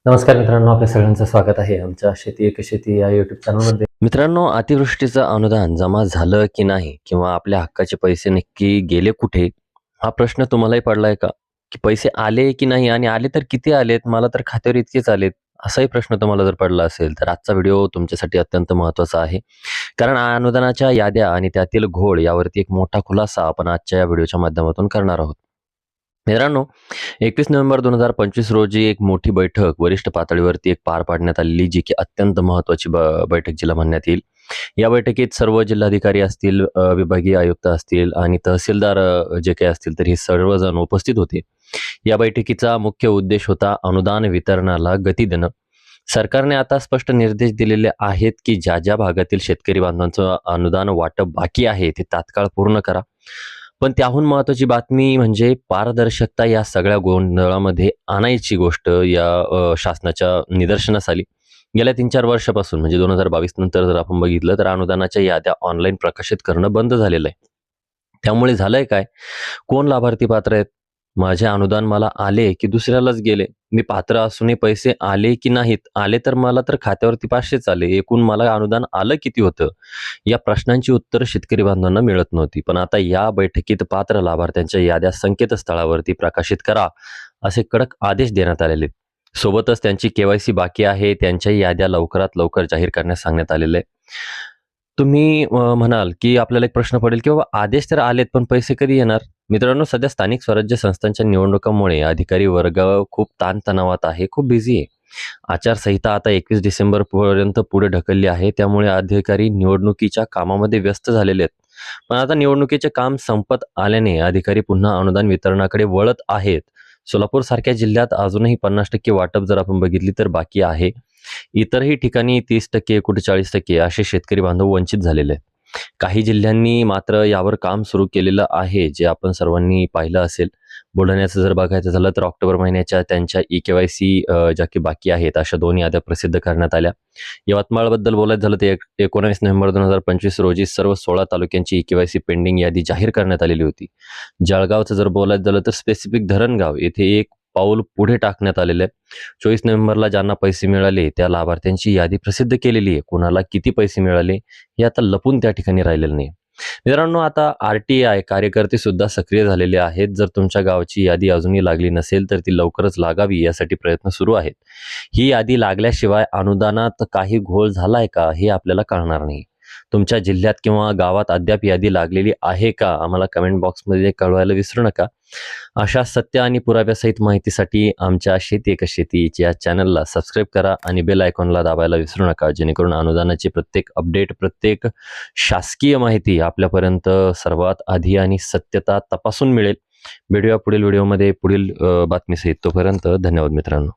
नमस्कार मित्रांनो, आपल्या सगळ्यांचं स्वागत आहे आमच्या शेती एक शेती या यूट्यूब चॅनलमध्ये. मित्रांनो, अतिवृष्टीचं अनुदान जमा झालं की नाही किंवा आपल्या हक्काचे पैसे नक्की गेले कुठे, हा प्रश्न तुम्हालाही पडलाय का? की पैसे आले की नाही आणि आले तर किती आलेत? मला तर खात्यावर इतकेच आलेत. असाही प्रश्न तुम्हाला जर पडला असेल, तर आजचा व्हिडिओ तुमच्यासाठी अत्यंत महत्त्वाचा आहे. कारण अनुदानाच्या याद्या आणि त्यातील घोळ यावरती एक मोठा खुलासा आपण आजच्या या व्हिडिओच्या माध्यमातून करणार आहोत. मित्रांनो, 21 नोव्हेंबर 2025 रोजी एक मोठी बैठक वरिष्ठ पातळीवरती एक पार पाडण्यात आलेली, जी की अत्यंत महत्त्वाची बैठक जिला म्हणण्यात येईल. या बैठकीत सर्व जिल्हाधिकारी असतील, विभागीय आयुक्त असतील आणि तहसीलदार जे काही असतील, तर हे सर्वजण उपस्थित होते. या बैठकीचा मुख्य उद्देश होता अनुदान वितरणाला गती देणं. सरकारने आता स्पष्ट निर्देश दिलेले आहेत, की ज्या भागातील शेतकरी बांधवांचं अनुदान वाटप बाकी आहे, ते तात्काळ पूर्ण करा. पण त्याहून महत्त्वाची बातमी म्हणजे पारदर्शकता या सगळ्या गोंधळामध्ये आणायची गोष्ट या शासनाच्या निदर्शनास आली. गेल्या 3-4 वर्षापासून म्हणजे 2022 नंतर जर आपण बघितलं, तर अनुदानाच्या याद्या ऑनलाईन प्रकाशित करणं बंद झालेलं आहे. त्यामुळे झालंय काय? कोण लाभार्थी पात्र आहेत? माझे अनुदान मला आले की दुसऱ्यालाच गेले? मी पात्र असूनही पैसे आले की नाहीत? आले तर मला तर खात्यावरती 500च आले. एकूण मला अनुदान आलं किती होतं? या प्रश्नांची उत्तरं शेतकरी बांधवांना मिळत नव्हती. पण आता या बैठकीत पात्र लाभार्थ्यांच्या याद्या संकेतस्थळावरती प्रकाशित करा, असे कडक आदेश देण्यात आलेले आहेत. सोबतच त्यांची केवायसी बाकी आहे, त्यांच्या याद्या लवकरात लवकर जाहीर करण्यास सांगण्यात आलेलं आहे. तुम्ही म्हणाल, की आपल्याला एक प्रश्न पडेल, की बाबा आदेश तर आलेत, पण पैसे कधी येणार? मित्रांनो, सध्या स्थानिक स्वराज्य संस्थांच्या निवडणुकांमुळे अधिकारी वर्ग खूप ताणतणावात आहे, खूप बिझी आहे. आचारसंहिता आता 21 डिसेंबरपर्यंत पुढे ढकलली आहे. त्यामुळे अधिकारी निवडणुकीच्या कामामध्ये व्यस्त झालेले आहेत. पण आता निवडणुकीचे काम संपत आल्याने अधिकारी पुन्हा अनुदान वितरणाकडे वळत आहेत. सोलापूरसारख्या जिल्ह्यात अजूनही 50% वाटप जर आपण बघितली तर बाकी आहे. इतरही ठिकाणी 30%, कुठे 40% असे शेतकरी बांधव वंचित झालेले आहेत. काही जिल्ह्यांनी मात्र यावर काम सुरू केलेलं आहे, जे आपण सर्वांनी पाहिलं असेल. बुलढाण्याचं जर बघायचं झालं तर ऑक्टोबर महिन्याच्या त्यांच्या ई-केवायसी ज्या की बाकी आहेत, अशा 2 याद्या प्रसिद्ध करण्यात आल्या. यवतमाळबद्दल बोलायचं झालं तर 19 नोव्हेंबर 2025 रोजी सर्व 16 तालुक्यांची ई-केवायसी पेंडिंग यादी जाहीर करण्यात आलेली होती. जळगावचं जर बोलायचं झालं तर स्पेसिफिक धरणगाव येथे एक पाऊल पुढे टाकण्यात आलेलं आहे. 24 नोव्हेंबरला ज्यांना पैसे मिळाले त्या लाभार्थ्यांची यादी प्रसिद्ध केलेली आहे. कोणाला किती पैसे मिळाले हे आता लपून त्या ठिकाणी राहिलेलं नाही. मित्रांनो, आता आर-टी-आय कार्यकर्ते सुद्धा सक्रिय झालेले आहेत. जर तुमच्या गावाची यादी अजूनही लागली नसेल तर ती लवकरच लागावी यासाठी प्रयत्न सुरू आहेत. ही यादी लागल्याशिवाय अनुदानात काही घोळ झालाय का हे आपल्याला कळणार नाही. तुमच्या जिल्ह्यात किंवा गावात अद्याप यादी लागलेली आहे का? आम्हाला कमेंट बॉक्समध्ये कळवायला विसरू नका. अशा सत्य आणि पुराव्यासहित माहितीसाठी आमच्या शेती एक शेतीच्या या चॅनलला सबस्क्राईब करा आणि बेल आयकॉनला दाबायला विसरू नका, जेणेकरून अनुदानाची प्रत्येक अपडेट, प्रत्येक शासकीय माहिती आपल्यापर्यंत सर्वात आधी आणि सत्यता तपासून मिळेल. भेटूया पुढील व्हिडिओमध्ये पुढील बातमीसहित. तोपर्यंत धन्यवाद मित्रांनो.